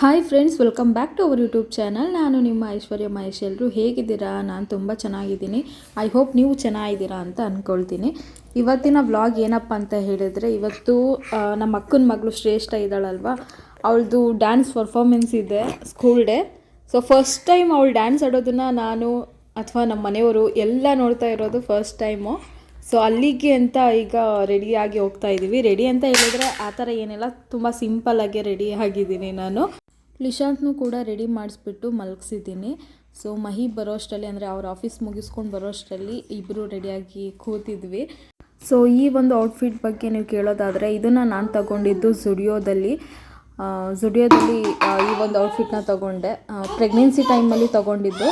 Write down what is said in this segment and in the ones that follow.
Hi friends, welcome back to our YouTube channel. ನಾನು ನಿಮ್ಮ ಐಶ್ವರ್ಯ ಮಹೇಶ್. ಎಲ್ಲರೂ ಹೇಗಿದ್ದೀರಾ? ನಾನು ತುಂಬ ಚೆನ್ನಾಗಿದ್ದೀನಿ. ಐ ಹೋಪ್ ನೀವು ಚೆನ್ನಾಗಿದ್ದೀರಾ ಅಂತ ಅಂದ್ಕೊಳ್ತೀನಿ. ಇವತ್ತಿನ ವ್ಲಾಗ್ ಏನಪ್ಪ ಅಂತ ಹೇಳಿದರೆ, ಇವತ್ತು ನಮ್ಮ ಅಕ್ಕನ ಮಗಳು ಶ್ರೇಷ್ಠ ಇದ್ದಾಳಲ್ವ, ಅವಳದು ಡ್ಯಾನ್ಸ್ ಪರ್ಫಾರ್ಮೆನ್ಸ್ ಇದೆ, school day. So first time ಅವಳು ಡ್ಯಾನ್ಸ್ ಆಡೋದನ್ನು ನಾನು ಅಥವಾ ನಮ್ಮ ಮನೆಯವರು ಎಲ್ಲ ನೋಡ್ತಾ ಇರೋದು ಫಸ್ಟ್ ಟೈಮು. ಸೊ ಅಲ್ಲಿಗೆ ಅಂತ ಈಗ ರೆಡಿಯಾಗಿ ಹೋಗ್ತಾ ಇದ್ದೀವಿ. ರೆಡಿ ಅಂತ ಹೇಳಿದರೆ ಆ ಥರ ಏನಿಲ್ಲ, ತುಂಬ ಸಿಂಪಲ್ಲಾಗೆ ರೆಡಿ ಆಗಿದ್ದೀನಿ ನಾನು. ಲಿಶಾಂತ್ನೂ ಕೂಡ ರೆಡಿ ಮಾಡಿಸ್ಬಿಟ್ಟು ಮಲಗಿಸಿದ್ದೀನಿ. ಸೊ ಮಹಿ ಬರೋ ಅಷ್ಟರಲ್ಲಿ, ಅಂದರೆ ಅವ್ರ ಆಫೀಸ್ ಮುಗಿಸ್ಕೊಂಡು ಬರೋ ಅಷ್ಟರಲ್ಲಿ ಇಬ್ಬರು ರೆಡಿಯಾಗಿ ಕೂತಿದ್ವಿ. ಸೊ ಈ ಒಂದು ಔಟ್ಫಿಟ್ ಬಗ್ಗೆ ನೀವು ಕೇಳೋದಾದರೆ, ಇದನ್ನು ನಾನು ತಗೊಂಡಿದ್ದು ಝುಡಿಯೋದಲ್ಲಿ ಈ ಒಂದು ಔಟ್ಫಿಟ್ನ ತೊಗೊಂಡೆ. ಪ್ರೆಗ್ನೆನ್ಸಿ ಟೈಮಲ್ಲಿ ತೊಗೊಂಡಿದ್ದು.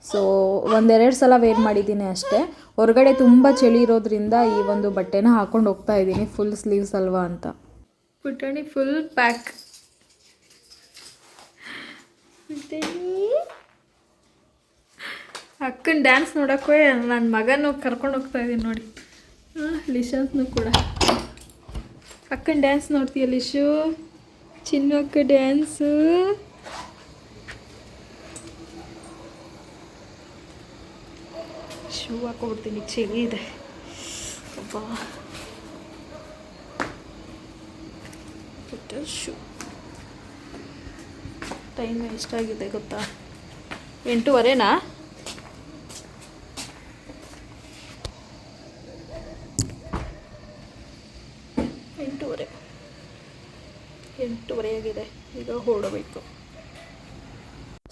ಸೊ ಒಂದೆರಡು ಸಲ ವೇರ್ ಮಾಡಿದ್ದೀನಿ ಅಷ್ಟೇ. ಹೊರಗಡೆ ತುಂಬ ಚಳಿ ಇರೋದ್ರಿಂದ ಈ ಒಂದು ಬಟ್ಟೆನ ಹಾಕ್ಕೊಂಡು ಹೋಗ್ತಾ ಇದ್ದೀನಿ, ಫುಲ್ ಸ್ಲೀವ್ಸ್ ಅಲ್ವಾ ಅಂತ. ಪುಟಾಣಿ ಫುಲ್ ಪ್ಯಾಕ್. ಅಕ್ಕನ ಡ್ಯಾನ್ಸ್ ನೋಡೋಕ್ಕೆ ನನ್ನ ಮಗನೂ ಕರ್ಕೊಂಡು ಹೋಗ್ತಾ ಇದ್ದೀನಿ ನೋಡಿ. ಲಿಶಾಂತ್ನೂ ಕೂಡ ಅಕ್ಕನ ಡ್ಯಾನ್ಸ್ ನೋಡ್ತೀಯ ಲಿಶು? ಚಿನ್ನು ಅಕ್ಕ ಡ್ಯಾನ್ಸು. ಶೂ ಹಾಕೊಬಿಡ್ತೀನಿ, ಚಳಿ ಇದೆ. ಶೂ ಟೈಮ್ ಎಷ್ಟಾಗಿದೆ ಗೊತ್ತಾ? 8:15ನಾ? 8:30 ಆಗಿದೆ. ಈಗ ಹೊರಡಬೇಕು.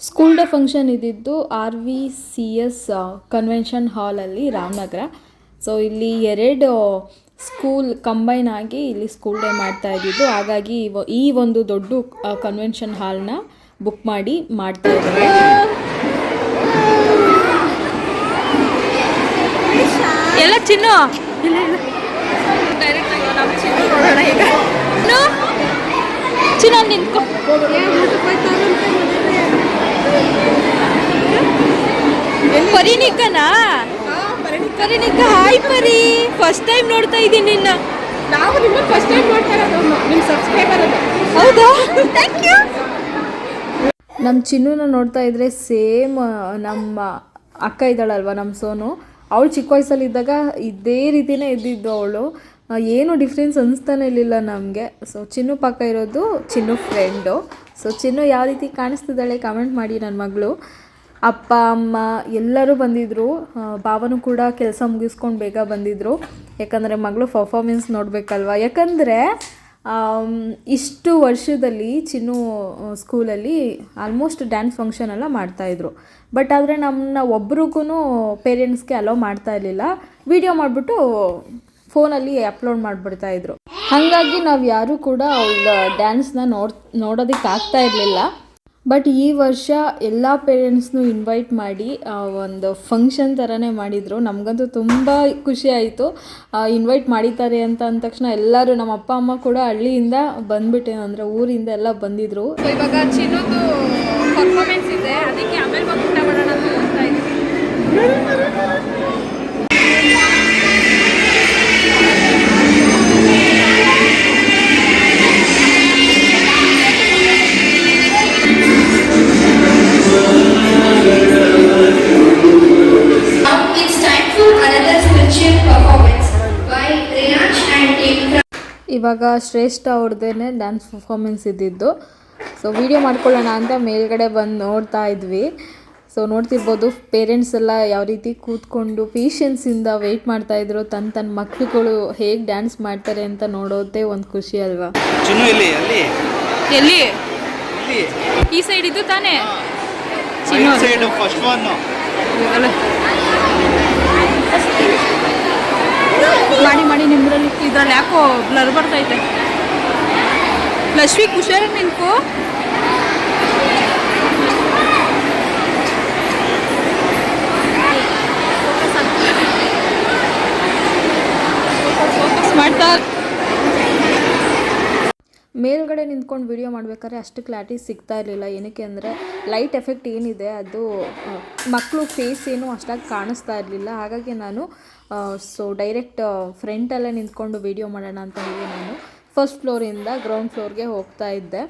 ಸ್ಕೂಲ್ ಡೇ ಫಂಕ್ಷನ್ ಇದ್ದಿದ್ದು RVCS ಕನ್ವೆನ್ಷನ್ ಹಾಲಲ್ಲಿ, ರಾಮನಗರ. ಸೊ ಇಲ್ಲಿ 2 ಸ್ಕೂಲ್ ಕಂಬೈನ್ ಆಗಿ ಇಲ್ಲಿ ಸ್ಕೂಲ್ ಡೇ ಮಾಡ್ತಾ ಇದ್ದಿದ್ದು. ಹಾಗಾಗಿ ಈ ಒಂದು ದೊಡ್ಡ ಕನ್ವೆನ್ಷನ್ ಹಾಲ್ನ ಬುಕ್ ಮಾಡಿ ಮಾಡ್ತಾ ಇದ್ದಾರೆ. ಎಲ್ಲ ಚಿನ್ನು ಡೈರೆಕ್ಟ್ ಆಗಿ ನಮ್ಮ ಚಿನ್ನು ನೋಡೋಣ ಈಗ. ಚಿನ್ನ ನಿಂತ್ಕೊ. ಪರಿಣಿಕನಾ? ಪರಿಣಿಕ, ಹಾಯ್ ಪರಿ. ಫಸ್ಟ್ ಟೈಮ್ ನೋಡ್ತಾ ಇದ್ದೀನಿ ನಿನ್ನ. ನಾವು ನಿಮ್ಮ ಫಸ್ಟ್ ಟೈಮ್ ನೋಡ್ತಾ ಇರೋದು, ನಿಮ್ಮ ಸಬ್ಸ್ಕ್ರೈಬರ್ ಅದು. ಹೌದಾ? Thank you. ನಮ್ಮ ಚಿನ್ನೂನ ನೋಡ್ತಾ ಇದ್ರೆ ಸೇಮ್ ನಮ್ಮ ಅಕ್ಕ ಇದ್ದಾಳಲ್ವ, ನಮ್ಮ ಸೋನು, ಅವಳು ಚಿಕ್ಕ ವಯಸ್ಸಲ್ಲಿದ್ದಾಗ ಇದೇ ರೀತಿಯೇ ಇದ್ದಿದ್ದು ಅವಳು. ಏನು ಡಿಫ್ರೆನ್ಸ್ ಅನಿಸ್ತಾನೆ ಇರಲಿಲ್ಲ ನಮಗೆ. ಸೊ ಚಿನ್ನು ಪಕ್ಕ ಇರೋದು ಚಿನ್ನು ಫ್ರೆಂಡು. ಸೊ ಚಿನ್ನು ಯಾವ ರೀತಿ ಕಾಣಿಸ್ತಿದ್ದಾಳೆ ಕಮೆಂಟ್ ಮಾಡಿ. ನನ್ನ ಮಗಳು, ಅಪ್ಪ ಅಮ್ಮ ಎಲ್ಲರೂ ಬಂದಿದ್ದರು. ಭಾವನೂ ಕೂಡ ಕೆಲಸ ಮುಗಿಸ್ಕೊಂಡು ಬೇಗ ಬಂದಿದ್ದರು, ಯಾಕಂದರೆ ಮಗಳು ಪರ್ಫಾರ್ಮೆನ್ಸ್ ನೋಡಬೇಕಲ್ವ. ಯಾಕಂದರೆ ಇಷ್ಟು ವರ್ಷದಲ್ಲಿ ಚಿನ್ನು ಸ್ಕೂಲಲ್ಲಿ ಆಲ್ಮೋಸ್ಟ್ ಡ್ಯಾನ್ಸ್ ಫಂಕ್ಷನ್ ಎಲ್ಲ ಮಾಡ್ತಾಯಿದ್ರು. ಬಟ್ ಆದರೆ ನಮ್ಮನ್ನ ಒಬ್ರಿಗೂ ಪೇರೆಂಟ್ಸ್ಗೆ ಅಲೋ ಮಾಡ್ತಾ ಇರಲಿಲ್ಲ. ವಿಡಿಯೋ ಮಾಡಿಬಿಟ್ಟು ಫೋನಲ್ಲಿ ಅಪ್ಲೋಡ್ ಮಾಡಿಬಿಡ್ತಾಯಿದ್ರು. ಹಾಗಾಗಿ ನಾವು ಯಾರೂ ಕೂಡ ಅವಳ ಡ್ಯಾನ್ಸ್ನ ನೋಡೋದಕ್ಕೆ ಆಗ್ತಾ ಇರಲಿಲ್ಲ. ಬಟ್ ಈ ವರ್ಷ ಎಲ್ಲ ಪೇರೆಂಟ್ಸ್ನೂ ಇನ್ವೈಟ್ ಮಾಡಿ ಒಂದು ಫಂಕ್ಷನ್ ಥರನೇ ಮಾಡಿದರು. ನಮಗಂತೂ ತುಂಬ ಖುಷಿ ಆಯಿತು. ಇನ್ವೈಟ್ ಮಾಡಿದ್ದಾರೆ ಅಂತ ಅಂದ ತಕ್ಷಣ ಎಲ್ಲರೂ, ನಮ್ಮ ಅಪ್ಪ ಅಮ್ಮ ಕೂಡ ಹಳ್ಳಿಯಿಂದ ಬಂದುಬಿಟ್ಟೆ, ಅಂದರೆ ಊರಿಂದ ಎಲ್ಲ ಬಂದಿದ್ದರು. ಸೊ ಇವಾಗ ಚಿನ್ನೋದು ಪರ್ಫಾರ್ಮೆನ್ಸ್ ಇದೆ, ಅದಕ್ಕೆ ಆಮೇಲೆ ಬಂದು ಊಟ ಮಾಡೋಣ ಅಂತ ಹೋಗ್ತಾ ಇದ್ದೀವಿ. ಇವಾಗ ಶ್ರೇಷ್ಠ ಅವ್ರದ್ದೇನೆ ಡ್ಯಾನ್ಸ್ ಪರ್ಫಾರ್ಮೆನ್ಸ್ ಇದ್ದಿದ್ದು. ಸೊ ವಿಡಿಯೋ ಮಾಡ್ಕೊಳ್ಳೋಣ ಅಂತ ಮೇಲ್ಗಡೆ ಬಂದು ನೋಡ್ತಾ ಇದ್ವಿ. ಸೊ ನೋಡ್ತಿರ್ಬೋದು ಪೇರೆಂಟ್ಸ್ ಎಲ್ಲ ಯಾವ ರೀತಿ ಕೂತ್ಕೊಂಡು ಪೇಷನ್ಸಿಂದ ವೆಯ್ಟ್ ಮಾಡ್ತಾಯಿದ್ರು, ತನ್ನ ಮಕ್ಕಳುಗಳು ಹೇಗೆ ಡ್ಯಾನ್ಸ್ ಮಾಡ್ತಾರೆ ಅಂತ ನೋಡೋದೇ ಒಂದು ಖುಷಿ ಅಲ್ವಾ. ಎಲ್ಲಿ ಈ ಸೈಡ್ ಇದ್ದು ತಾನೇ ಮಾಡಿ ನಿಮ್ಮದ್ರಲ್ಲಿ ಇದ್ರಲ್ಲಿ ಯಾಕೋ ಬ್ಲರ್ ಬರ್ತೈತೆ. ಲಕ್ಷ್ಮಿ ಹುಷಾರಾಗಿ ನಿಂತ್ಕೋ. ಮಾಡ್ತಾ ಮೇಲ್ಗಡೆ ನಿಂತ್ಕೊಂಡು ವಿಡಿಯೋ ಮಾಡಬೇಕಾದ್ರೆ ಅಷ್ಟು ಕ್ಲಾರಿಟಿ ಸಿಗ್ತಾ ಇರಲಿಲ್ಲ. ಏನಕ್ಕೆ ಅಂದರೆ ಲೈಟ್ ಎಫೆಕ್ಟ್ ಏನಿದೆ ಅದು ಮಕ್ಕಳು ಫೇಸ್ ಏನು ಅಷ್ಟಾಗಿ ಕಾಣಿಸ್ತಾ ಇರಲಿಲ್ಲ. ಹಾಗಾಗಿ ನಾನು ಡೈರೆಕ್ಟ್ ಫ್ರಂಟಲ್ಲೇ ನಿಂತ್ಕೊಂಡು ವಿಡಿಯೋ ಮಾಡೋಣ ಅಂತ ಹೇಳಿ ನಾನು ಫಸ್ಟ್ ಫ್ಲೋರಿಂದ ಗ್ರೌಂಡ್ ಫ್ಲೋರ್ಗೆ ಹೋಗ್ತಾ ಇದ್ದೆ.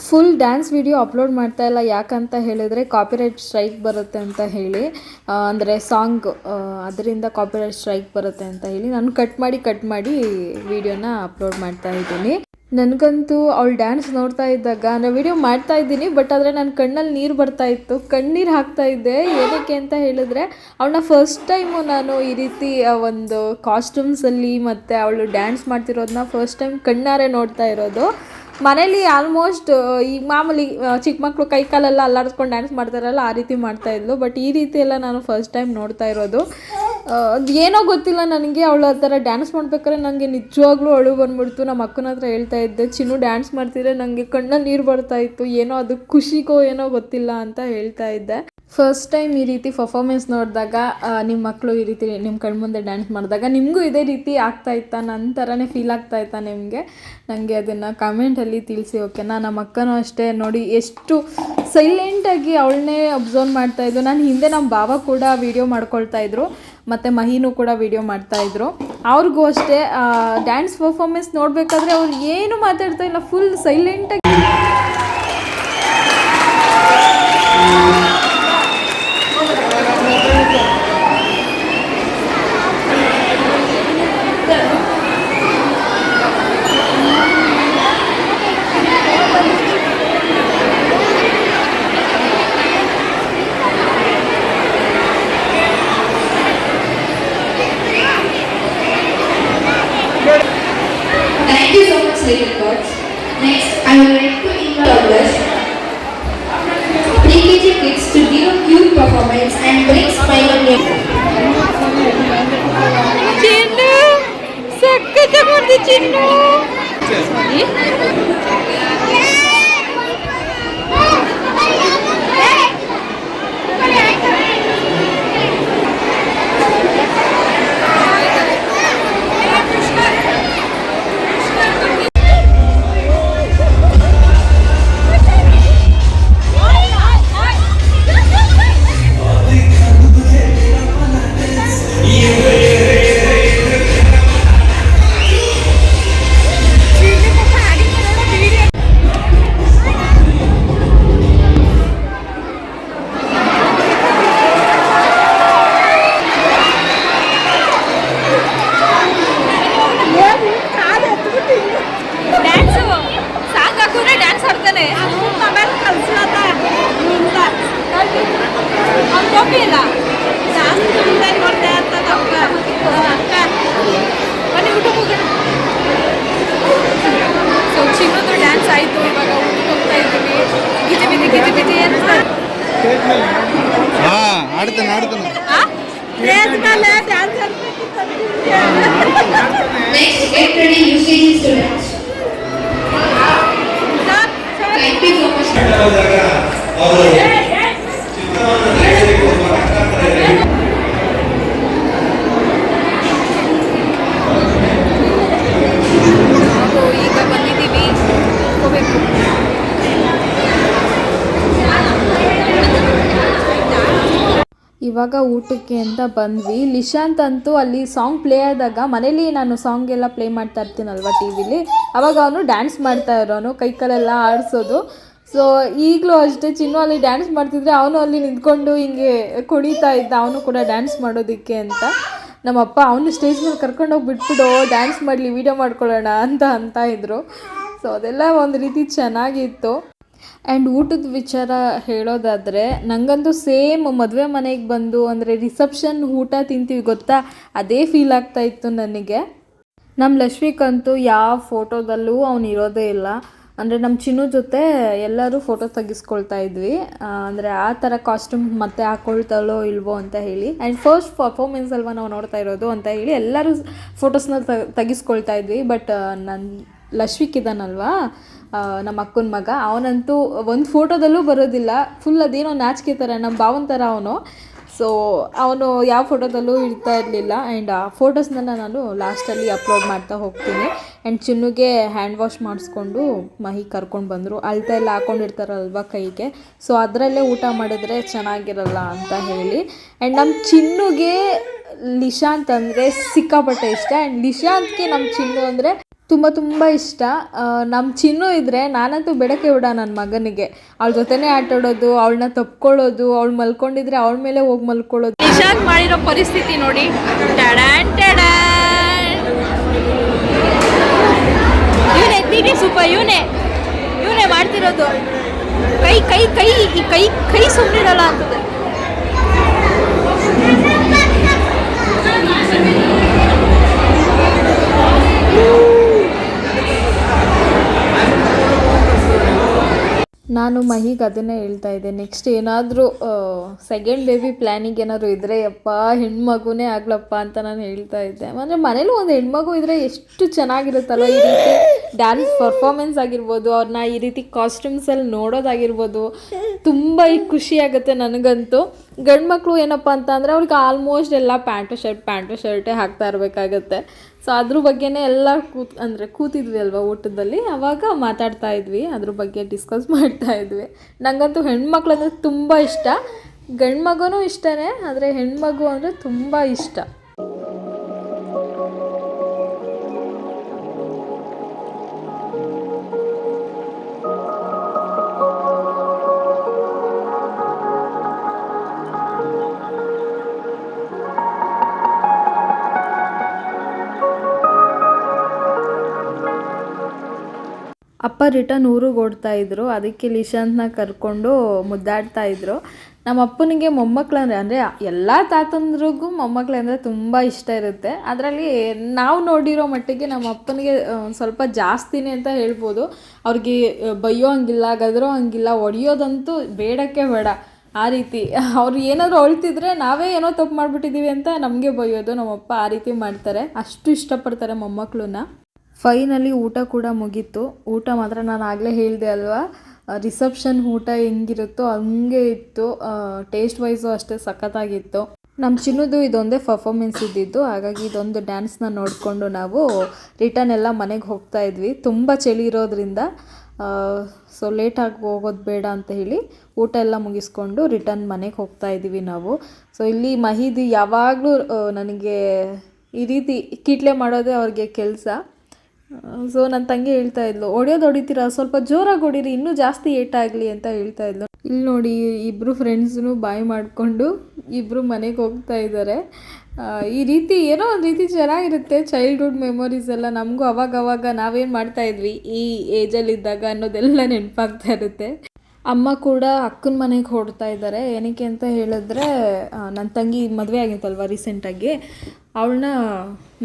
ಫುಲ್ ಡ್ಯಾನ್ಸ್ ವಿಡಿಯೋ ಅಪ್ಲೋಡ್ ಮಾಡ್ತಾ ಇಲ್ಲ, ಯಾಕಂತ ಹೇಳಿದರೆ ಕಾಪಿರೈಟ್ ಸ್ಟ್ರೈಕ್ ಬರುತ್ತೆ ಅಂತ ಹೇಳಿ, ಅಂದರೆ ಸಾಂಗ್ ಅದರಿಂದ ಕಾಪಿರೈಟ್ ಸ್ಟ್ರೈಕ್ ಬರುತ್ತೆ ಅಂತ ಹೇಳಿ ನಾನು ಕಟ್ ಮಾಡಿ ವಿಡಿಯೋನ ಅಪ್ಲೋಡ್ ಮಾಡ್ತಾ ಇದ್ದೀನಿ. ನನಗಂತೂ ಅವಳು ಡ್ಯಾನ್ಸ್ ನೋಡ್ತಾ ಇದ್ದಾಗ ನಾನು ವಿಡಿಯೋ ಮಾಡ್ತಾ ಇದ್ದೀನಿ, ಬಟ್ ಆದರೆ ನನ್ನ ಕಣ್ಣಲ್ಲಿ ನೀರು ಬರ್ತಾ ಇತ್ತು, ಕಣ್ಣೀರು ಹಾಕ್ತಾ ಇದ್ದೆ. ಏನಕ್ಕೆ ಅಂತ ಹೇಳಿದ್ರೆ ಅವಳನ್ನ ಫಸ್ಟ್ ಟೈಮು ನಾನು ಈ ರೀತಿ ಒಂದು ಕಾಸ್ಟ್ಯೂಮ್ಸಲ್ಲಿ ಮತ್ತು ಅವಳು ಡ್ಯಾನ್ಸ್ ಮಾಡ್ತಿರೋದನ್ನ ಫಸ್ಟ್ ಟೈಮ್ ಕಣ್ಣಾರೆ ನೋಡ್ತಾ ಇರೋದು. ಮನೇಲಿ ಆಲ್ಮೋಸ್ಟ್ ಈಗ ಮಾಮೂಲಿ ಚಿಕ್ಕ ಮಕ್ಕಳು ಕೈ ಕಾಲೆಲ್ಲ ಅಲ್ಲಾಡಿಸ್ಕೊಂಡು ಡ್ಯಾನ್ಸ್ ಮಾಡ್ತಾರಲ್ಲ ಆ ರೀತಿ ಮಾಡ್ತಾಯಿದ್ಲು, ಬಟ್ ಈ ರೀತಿ ಎಲ್ಲ ನಾನು ಫಸ್ಟ್ ಟೈಮ್ ನೋಡ್ತಾ ಇರೋದು. ಏನೋ ಗೊತ್ತಿಲ್ಲ ನನಗೆ, ಅವಳು ಆ ಥರ ಡ್ಯಾನ್ಸ್ ಮಾಡ್ಬೇಕಾದ್ರೆ ನನಗೆ ನಿಜವಾಗ್ಲೂ ಅಳು ಬಂದ್ಬಿಡ್ತು. ನಮ್ಮ ಅಕ್ಕನ ಹತ್ರ ಹೇಳ್ತಾ ಇದ್ದೆ, ಚಿನ್ನು ಡ್ಯಾನ್ಸ್ ಮಾಡ್ತಿದ್ರೆ ನನಗೆ ಕಣ್ಣಲ್ಲಿ ನೀರು ಬರ್ತಾಯಿತ್ತು, ಏನೋ ಅದು ಖುಷಿಗೋ ಏನೋ ಗೊತ್ತಿಲ್ಲ ಅಂತ ಹೇಳ್ತಾ ಇದ್ದೆ. ಫಸ್ಟ್ ಟೈಮ್ ಈ ರೀತಿ ಪರ್ಫಾರ್ಮೆನ್ಸ್ ನೋಡಿದಾಗ ನಿಮ್ಮ ಮಕ್ಕಳು ಈ ರೀತಿ ನಿಮ್ಮ ಕಣ್ಮುಂದೆ ಡ್ಯಾನ್ಸ್ ಮಾಡಿದಾಗ ನಿಮಗೂ ಇದೇ ರೀತಿ ಆಗ್ತಾಯಿತ್ತಾ, ನನ್ನ ಥರನೇ ಫೀಲ್ ಆಗ್ತಾಯಿತ್ತಾ ನಿಮಗೆ? ನನಗೆ ಅದನ್ನು ಕಮೆಂಟಲ್ಲಿ ತಿಳಿಸಿ, ಓಕೆನಾ? ನಮ್ಮ ಅಕ್ಕನೂ ಅಷ್ಟೇ ನೋಡಿ ಎಷ್ಟು ಸೈಲೆಂಟಾಗಿ ಅವಳನ್ನೇ ಅಬ್ಸರ್ವ್ ಮಾಡ್ತಾಯಿದ್ದು. ನಾನು ಹಿಂದೆ ನಮ್ಮ ಬಾವ ಕೂಡ ವೀಡಿಯೋ ಮಾಡ್ಕೊಳ್ತಾಯಿದ್ರು, ಮತ್ತು ಮಹಿನೂ ಕೂಡ ವೀಡಿಯೋ ಮಾಡ್ತಾಯಿದ್ರು. ಅವ್ರಿಗೂ ಅಷ್ಟೇ ಡ್ಯಾನ್ಸ್ ಪರ್ಫಾರ್ಮೆನ್ಸ್ ನೋಡಬೇಕಾದ್ರೆ ಅವ್ರು ಏನು ಮಾತಾಡ್ತಾ ಇಲ್ಲ, ಫುಲ್ ಸೈಲೆಂಟಾಗಿ. Thank you so much, little birds. Next, I would like to invite pre-KG kids to give a cute performance and bring smile on their ಚಿನ್ನು ಸಕ್ಕತ್ತ ಮಾಡ್ತಿ ಚಿನ್ನು. ಡ್ಯಾನ್ಸು ಸಾಂಗ್ ಹಾಕಿದ್ರೆ ಡ್ಯಾನ್ಸ್ ಆಡ್ತಾನೆ. ಮೊಬೈಲ್ ಕಲ್ಸೋದ ಅವ್ನು ಕಾಪಿ ಇಲ್ಲ ಜಾಸ್ತಿ ನೋಡ್ತಾ ಇರ್ತದ ಅಕ್ಕ. ಬನ್ನಿ ಊಟಕ್ಕೆ ಹೋಗೋಣ. ಸೊ ಚಿನ್ನದು ಡ್ಯಾನ್ಸ್ ಆಯಿತು, ಇವಾಗ ಊಟಕ್ಕೆ ಹೋಗ್ತಾ ಇದ್ದೀವಿ. ಗಿಜಿ ಅಂತ ಆಡ್ತಾನೆ ಸ್ಟೇಜ್ ಮೇಲೆ dance Next, get ready, UKG students. Thank you so much. ಈಗ ಬಂದಿದ್ದೀವಿ, ಹೋಗ್ಬೇಕು. ಇವಾಗ ಊಟಕ್ಕೆ ಅಂತ ಬಂದ್ವಿ. ಲಿಶಾಂತ್ ಅಂತೂ ಅಲ್ಲಿ ಸಾಂಗ್ ಪ್ಲೇ ಆದಾಗ, ಮನೇಲಿ ನಾನು ಸಾಂಗ್ ಎಲ್ಲ ಪ್ಲೇ ಮಾಡ್ತಾ ಇರ್ತೀನಲ್ವ ಟಿ ವಿಲಿ, ಅವಾಗ ಅವನು ಡ್ಯಾನ್ಸ್ ಮಾಡ್ತಾ ಇರೋನು, ಕೈ ಕಾಲೆಲ್ಲ ಆಡಿಸೋದು. ಸೊ ಈಗಲೂ ಅಷ್ಟೇ ಚಿನ್ನು ಅಲ್ಲಿ ಡ್ಯಾನ್ಸ್ ಮಾಡ್ತಿದ್ರೆ ಅವನು ಅಲ್ಲಿ ನಿಂತ್ಕೊಂಡು ಹಿಂಗೆ ಕುಣಿತಾ ಇದ್ದ, ಅವನು ಕೂಡ ಡ್ಯಾನ್ಸ್ ಮಾಡೋದಕ್ಕೆ ಅಂತ. ನಮ್ಮಪ್ಪ ಅವನು ಸ್ಟೇಜ್ ಮೇಲೆ ಕರ್ಕೊಂಡೋಗಿ ಬಿಟ್ಬಿಡು, ಡ್ಯಾನ್ಸ್ ಮಾಡಲಿ, ವೀಡಿಯೋ ಮಾಡ್ಕೊಳ್ಳೋಣ ಅಂತ ಇದ್ರು. ಸೊ ಅದೆಲ್ಲ ಒಂದು ರೀತಿ ಚೆನ್ನಾಗಿತ್ತು. ಆ್ಯಂಡ್ ಊಟದ ವಿಚಾರ ಹೇಳೋದಾದರೆ, ನನಗಂತೂ ಸೇಮ್ ಮದುವೆ ಮನೆಗೆ ಬಂದು ಅಂದರೆ ರಿಸೆಪ್ಷನ್ ಊಟ ತಿಂತೀವಿ ಗೊತ್ತಾ, ಅದೇ ಫೀಲ್ ಆಗ್ತಾಯಿತ್ತು ನನಗೆ. ನಮ್ಮ ಲಕ್ಷ್ಮಿಕಂತೂ ಯಾವ ಫೋಟೋದಲ್ಲೂ ಅವನು ಇರೋದೇ ಇಲ್ಲ. ಅಂದರೆ ನಮ್ಮ ಚಿನ್ನು ಜೊತೆ ಎಲ್ಲರೂ ಫೋಟೋ ತೆಗಿಸ್ಕೊಳ್ತಾ ಇದ್ವಿ, ಅಂದರೆ ಆ ಥರ ಕಾಸ್ಟ್ಯೂಮ್ ಮತ್ತೆ ಹಾಕ್ಕೊಳ್ತಾಳೋ ಇಲ್ವೋ ಅಂತ ಹೇಳಿ. ಆ್ಯಂಡ್ ಫಸ್ಟ್ ಪರ್ಫಾರ್ಮೆನ್ಸ್ ಅಲ್ವಾ ನಾವು ನೋಡ್ತಾ ಇರೋದು ಅಂತ ಹೇಳಿ ಎಲ್ಲರೂ ಫೋಟೋಸ್ನ ತೆಗಿಸ್ಕೊಳ್ತಾ ಇದ್ವಿ. ಬಟ್ ನನ್ನ ಲಕ್ಷ್ಮಿಕ್ ಇದ್ದಾನಲ್ವಾ, ನಮ್ಮ ಅಕ್ಕನ ಮಗ, ಅವನಂತೂ ಒಂದು ಫೋಟೋದಲ್ಲೂ ಬರೋದಿಲ್ಲ, ಫುಲ್ ಅದೇನೋ ನಾಚಿಕೆ ಥರ, ನಮ್ಮ ಭಾವನ ಥರ ಅವನು. ಸೊ ಸೊ ಅವನು ಯಾವ ಫೋಟೋದಲ್ಲೂ ಇಡ್ತಾ ಇರಲಿಲ್ಲ. ಆ್ಯಂಡ್ ಆ ಫೋಟೋಸ್ನೆಲ್ಲ ನಾನು ಲಾಸ್ಟಲ್ಲಿ ಅಪ್ಲೋಡ್ ಮಾಡ್ತಾ ಹೋಗ್ತೀನಿ. ಆ್ಯಂಡ್ ಚಿನ್ನುಗೆ ಹ್ಯಾಂಡ್ ವಾಶ್ ಮಾಡಿಸ್ಕೊಂಡು ಮಹಿ ಕರ್ಕೊಂಡು ಬಂದರು. ಅಳ್ತಾ ಎಲ್ಲ ಹಾಕ್ಕೊಂಡಿರ್ತಾರಲ್ವ ಕೈಗೆ, ಸೊ ಅದರಲ್ಲೇ ಊಟ ಮಾಡಿದ್ರೆ ಚೆನ್ನಾಗಿರಲ್ಲ ಅಂತ ಹೇಳಿ. ಆ್ಯಂಡ್ ನಮ್ಮ ಚಿನ್ನುಗೆ ಲಿಶಾಂತ್ ಅಂದರೆ ಸಿಕ್ಕಾಪಟ್ಟೆ ಇಷ್ಟ. ಆ್ಯಂಡ್ ಲಿಶಾಂತ್ಗೆ ನಮ್ಮ ಚಿನ್ನು ಅಂದರೆ ತುಂಬ ಇಷ್ಟ. ನಮ್ಮ ಚಿನ್ನು ಇದ್ದರೆ ನಾನಂತೂ ಬೆಳಕೆ ಬಿಡ ನನ್ನ ಮಗನಿಗೆ. ಅವಳ ಜೊತೆನೇ ಆಟಾಡೋದು, ಅವಳನ್ನ ತಪ್ಕೊಳ್ಳೋದು, ಅವಳು ಮಲ್ಕೊಂಡಿದ್ರೆ ಅವಳ ಮೇಲೆ ಹೋಗಿ ಮಲ್ಕೊಳ್ಳೋದು. ನಿಶಾಂತ್ ಮಾಡಿರೋ ಪರಿಸ್ಥಿತಿ ನೋಡಿ. ಇವನೇ ತೀಟಿ ಸೂಪರ್, ಇವನೇ ಮಾಡ್ತಿರೋದು. ಕೈ ಕೈ ಕೈ ಕೈ ಕೈ ಸುಮ್ಮನಿರಲ್ಲ ಅಂತದೆ. ನಾನು ಮಹಿಗೆ ಅದನ್ನೇ ಹೇಳ್ತಾ ಇದ್ದೆ, ನೆಕ್ಸ್ಟ್ ಏನಾದರೂ ಸೆಕೆಂಡ್ ಬೇಬಿ ಪ್ಲ್ಯಾನಿಂಗ್ ಏನಾದರೂ ಇದ್ದರೆ ಯಪ್ಪ ಹೆಣ್ಮಗುನೇ ಆಗ್ಲಪ್ಪ ಅಂತ ನಾನು ಹೇಳ್ತಾ ಇದ್ದೆ. ಅಂದರೆ ಮನೇಲಿ ಒಂದು ಹೆಣ್ಮಗು ಇದ್ದರೆ ಎಷ್ಟು ಚೆನ್ನಾಗಿರುತ್ತಲ್ವ. ಈ ರೀತಿ ಡ್ಯಾನ್ಸ್ ಪರ್ಫಾರ್ಮೆನ್ಸ್ ಆಗಿರ್ಬೋದು, ಅವ್ರನ್ನ ಈ ರೀತಿ ಕಾಸ್ಟ್ಯೂಮ್ಸಲ್ಲಿ ನೋಡೋದಾಗಿರ್ಬೋದು, ತುಂಬ ಖುಷಿಯಾಗುತ್ತೆ ನನಗಂತೂ. ಗಂಡು ಮಕ್ಕಳು ಏನಪ್ಪ ಅಂತ ಅಂದರೆ ಅವ್ರಿಗೆ ಆಲ್ಮೋಸ್ಟ್ ಎಲ್ಲ ಪ್ಯಾಂಟು ಶರ್ಟೇ ಹಾಕ್ತಾ ಇರಬೇಕಾಗತ್ತೆ. ಸೊ ಅದ್ರ ಬಗ್ಗೆನೇ ಎಲ್ಲ ಕೂತಿದ್ವಿ ಅಲ್ವಾ ಊಟದಲ್ಲಿ, ಆವಾಗ ಮಾತಾಡ್ತಾ ಇದ್ವಿ, ಅದ್ರ ಬಗ್ಗೆ ಡಿಸ್ಕಸ್ ಮಾಡ್ತಾ ಇದ್ವಿ. ನನಗಂತೂ ಹೆಣ್ಮಕ್ಳು ಅಂದರೆ ತುಂಬ ಇಷ್ಟ. ಗಂಡು ಮಗುನೂ ಇಷ್ಟನೇ, ಆದರೆ ಹೆಣ್ಮಗು ಅಂದರೆ ತುಂಬ ಇಷ್ಟ. ಅಪ್ಪ ರಿಟರ್ನ್ ಊರಿಗೆ ಓಡ್ತಾಯಿದ್ರು, ಅದಕ್ಕೆ ಲಿಶಾಂತ್ನ ಕರ್ಕೊಂಡು ಮುದ್ದಾಡ್ತಾಯಿದ್ರು. ನಮ್ಮ ಅಪ್ಪನಿಗೆ ಮೊಮ್ಮಕ್ಕಳಂದರೆ ಅಂದರೆ ಎಲ್ಲ ತಾತಂದ್ರಿಗೂ ಮೊಮ್ಮಕ್ಕಳಂದರೆ ತುಂಬ ಇಷ್ಟ ಇರುತ್ತೆ. ಅದರಲ್ಲಿ ನಾವು ನೋಡಿರೋ ಮಟ್ಟಿಗೆ ನಮ್ಮ ಅಪ್ಪನಿಗೆ ಸ್ವಲ್ಪ ಜಾಸ್ತಿನೇ ಅಂತ ಹೇಳ್ಬೋದು. ಅವ್ರಿಗೆ ಬೈಯೋ ಹಂಗಿಲ್ಲ, ಗದರೋ ಹಂಗಿಲ್ಲ, ಹೊಡೆಯೋದಂತೂ ಬೇಡಕ್ಕೆ ಬೇಡ. ಆ ರೀತಿ ಅವ್ರು ಏನಾದರೂ ಅಳ್ತಿದ್ರೆ ನಾವೇ ಏನೋ ತಪ್ಪು ಮಾಡಿಬಿಟ್ಟಿದ್ದೀವಿ ಅಂತ ನಮಗೆ ಬೈಯೋದು. ನಮ್ಮಪ್ಪ ಆ ರೀತಿ ಮಾಡ್ತಾರೆ, ಅಷ್ಟು ಇಷ್ಟಪಡ್ತಾರೆ ಮೊಮ್ಮಕ್ಕಳನ್ನ. ಫೈನಲಿ ಊಟ ಕೂಡ ಮುಗೀತು. ಊಟ ಮಾತ್ರ ನಾನು ಆಗಲೇ ಹೇಳಿದೆ ಅಲ್ವಾ, ರಿಸೆಪ್ಷನ್ ಊಟ ಹೆಂಗಿರುತ್ತೋ ಹಂಗೆ ಇತ್ತು. ಟೇಸ್ಟ್ ವೈಸು ಅಷ್ಟೇ ಸಖತ್ತಾಗಿತ್ತು. ನಮ್ಮ ಚಿನ್ನದು ಇದೊಂದೇ ಪರ್ಫಾರ್ಮೆನ್ಸ್ ಇದ್ದಿದ್ದು, ಹಾಗಾಗಿ ಇದೊಂದು ಡ್ಯಾನ್ಸ್ನ ನೋಡಿಕೊಂಡು ನಾವು ರಿಟರ್ನ್ ಎಲ್ಲ ಮನೆಗೆ ಹೋಗ್ತಾ ಇದ್ವಿ. ತುಂಬ ಚಳಿ ಇರೋದ್ರಿಂದ ಸೊ ಲೇಟಾಗಿ ಹೋಗೋದು ಬೇಡ ಅಂತ ಹೇಳಿ ಊಟ ಎಲ್ಲ ಮುಗಿಸ್ಕೊಂಡು ರಿಟರ್ನ್ ಮನೆಗೆ ಹೋಗ್ತಾ ಇದ್ದೀವಿ ನಾವು. ಸೊ ಇಲ್ಲಿ ಮಹಿದಿ ಯಾವಾಗಲೂ ನನಗೆ ಈ ರೀತಿ ಕೀಟ್ಲೆ ಮಾಡೋದೇ ಅವ್ರಿಗೆ ಕೆಲಸ. ಸೊ ನನ್ನ ತಂಗಿ ಹೇಳ್ತಾ ಇದ್ಲು, ಹೊಡಿತೀರಾ, ಸ್ವಲ್ಪ ಜೋರಾಗಿ ಹೊಡೀರಿ, ಇನ್ನೂ ಜಾಸ್ತಿ ಏಟಾಗಲಿ ಅಂತ ಹೇಳ್ತಾ ಇದ್ಲು. ಇಲ್ಲಿ ನೋಡಿ ಇಬ್ಬರು ಫ್ರೆಂಡ್ಸೂ ಬಾಯ್ ಮಾಡಿಕೊಂಡು ಇಬ್ಬರು ಮನೆಗೆ ಹೋಗ್ತಾ ಇದ್ದಾರೆ. ಈ ರೀತಿ ಏನೋ ಒಂದು ರೀತಿ ಚೆನ್ನಾಗಿರುತ್ತೆ. ಚೈಲ್ಡ್ಹುಡ್ ಮೆಮೊರೀಸ್ ಎಲ್ಲ ನಮಗೂ ಅವಾಗವಾಗ ನಾವೇನು ಮಾಡ್ತಾಯಿದ್ವಿ ಈ ಏಜಲ್ಲಿದ್ದಾಗ ಅನ್ನೋದೆಲ್ಲ ನೆನಪಾಗ್ತಾ ಇರುತ್ತೆ. ಅಮ್ಮ ಕೂಡ ಅಕ್ಕನ ಮನೆಗೆ ಹೊರಡ್ತಾ ಇದ್ದಾರೆ. ಏನಕ್ಕೆ ಅಂತ ಹೇಳಿದ್ರೆ ನನ್ನ ತಂಗಿ ಮದುವೆ ಆಗಿತ್ತಲ್ವ ರೀಸೆಂಟಾಗಿ, ಅವಳನ್ನ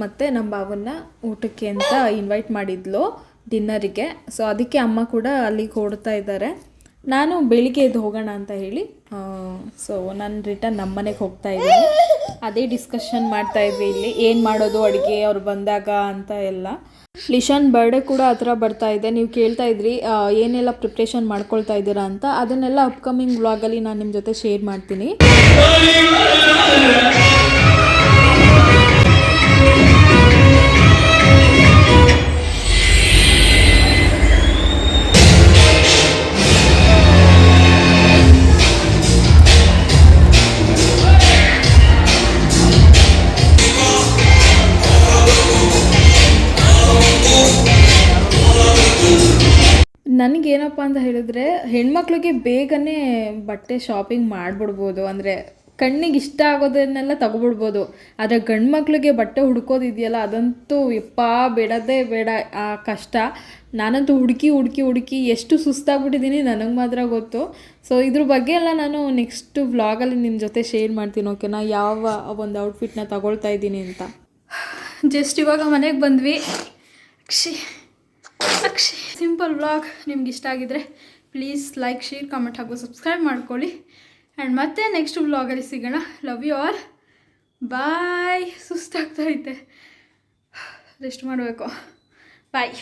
ಮತ್ತು ನಮ್ಮ ಭಾವನ್ನ ಊಟಕ್ಕೆ ಅಂತ ಇನ್ವೈಟ್ ಮಾಡಿದ್ಲು ಡಿನ್ನರಿಗೆ. ಸೊ ಅದಕ್ಕೆ ಅಮ್ಮ ಕೂಡ ಅಲ್ಲಿಗೆ ಹೊರಡ್ತಾ ಇದ್ದಾರೆ. ನಾನು ಬೆಳಿಗ್ಗೆ ಎದ್ದು ಹೋಗೋಣ ಅಂತ ಹೇಳಿ ಸೊ ನಾನು ರಿಟರ್ನ್ ನಮ್ಮ ಮನೆಗೆ ಹೋಗ್ತಾ ಇದ್ದೀನಿ. ಅದೇ ಡಿಸ್ಕಷನ್ ಮಾಡ್ತಾ ಇದ್ವಿ ಇಲ್ಲಿ, ಏನು ಮಾಡೋದು ಅಡುಗೆ ಅವ್ರು ಬಂದಾಗ ಅಂತ ಎಲ್ಲ. ಲಿಶಾನ್ ಬರ್ಡೇ ಕೂಡ ಆ ಥರ ಬರ್ತಾ ಇದೆ. ನೀವು ಕೇಳ್ತಾ ಇದ್ರಿ ಏನೆಲ್ಲ ಪ್ರಿಪ್ರೇಷನ್ ಮಾಡ್ಕೊಳ್ತಾ ಇದ್ದೀರಾ ಅಂತ, ಅದನ್ನೆಲ್ಲ ಅಪ್ಕಮಿಂಗ್ ವ್ಲಾಗಲ್ಲಿ ನಾನು ನಿಮ್ಮ ಜೊತೆ ಶೇರ್ ಮಾಡ್ತೀನಿ. ನನಗೇನಪ್ಪ ಅಂತ ಹೇಳಿದ್ರೆ, ಹೆಣ್ಮಕ್ಳಿಗೆ ಬೇಗನೆ ಬಟ್ಟೆ ಶಾಪಿಂಗ್ ಮಾಡಿಬಿಡ್ಬೋದು, ಅಂದರೆ ಕಣ್ಣಿಗೆ ಇಷ್ಟ ಆಗೋದನ್ನೆಲ್ಲ ತಗೊಬಿಡ್ಬೋದು. ಆದರೆ ಗಂಡು ಮಕ್ಳಿಗೆ ಬಟ್ಟೆ ಹುಡ್ಕೋದಿದೆಯಲ್ಲ, ಅದಂತೂ ಯಪ್ಪ ಬೇಡದೇ ಬೇಡ, ಆ ಕಷ್ಟ. ನಾನಂತೂ ಹುಡುಕಿ ಎಷ್ಟು ಸುಸ್ತಾಗ್ಬಿಟ್ಟಿದ್ದೀನಿ ನನಗೆ ಮಾತ್ರ ಗೊತ್ತು. ಸೊ ಇದ್ರ ಬಗ್ಗೆ ಎಲ್ಲ ನಾನು ನೆಕ್ಸ್ಟ್ ವ್ಲಾಗಲ್ಲಿ ನಿಮ್ಮ ಜೊತೆ ಶೇರ್ ಮಾಡ್ತೀನಿ, ಓಕೆನಾ, ಯಾವ ಒಂದು ಔಟ್ಫಿಟ್ನ ತಗೊಳ್ತಾ ಇದ್ದೀನಿ ಅಂತ. ಜಸ್ಟ್ ಇವಾಗ ಮನೆಗೆ ಬಂದ್ವಿ. ಅಕ್ಷಿ ಸಿಂಪಲ್ ವ್ಲಾಗ್ ನಿಮ್ಗೆ ಇಷ್ಟ ಆಗಿದ್ರೆ ಪ್ಲೀಸ್ ಲೈಕ್, ಶೇರ್, ಕಮೆಂಟ್ ಹಾಗೂ ಸಬ್ಸ್ಕ್ರೈಬ್ ಮಾಡ್ಕೊಳ್ಳಿ. ಆ್ಯಂಡ್ ಮತ್ತೆ ನೆಕ್ಸ್ಟ್ ವ್ಲಾಗಲ್ಲಿ ಸಿಗೋಣ. Love you all, bye. ಸುಸ್ತಾಗ್ತೈತೆ, ರೆಸ್ಟ್ ಮಾಡಬೇಕು. ಬಾಯ್.